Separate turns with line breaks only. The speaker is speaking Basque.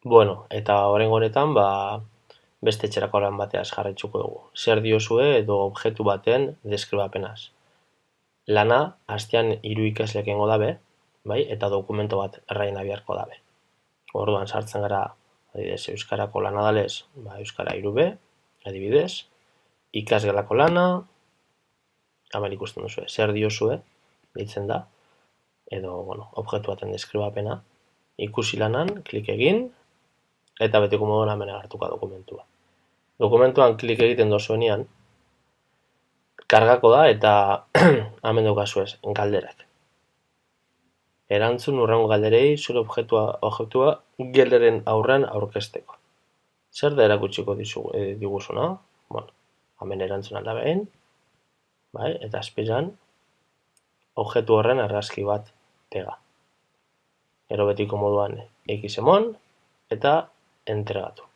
Bueno, eta oraingo honetan, beste etxerako lan bateaz jarraituko dugu. Zer diozue edo objektu baten deskribapenaz. Lana, astean 3 ikaslek egingo dabe, bai, eta dokumento bat erraina beharko dabe. Orduan sartzen gara, adibidez, euskarako lana dalez, euskara 3B, adibidez, ikasgelako lana, hemen ikusten duzue, zer diozue, deitzen da, edo, objektu baten deskribapena, ikusi lanan, klik egin, eta betiko moduan hemen agertuko dokumentua. Dokumentuan klik egiten dozuenean, kargako da eta hemen daukazuez, galderak. Erantzun hurrengo galderei zure objektua geleren aurrean aurkezteko. Zer da erakutsiko diguzuna? Hemen erantzun aldabein, eta azpiran objektu horren argazki bat pega. Gero betiko moduan X emon eta entregatu.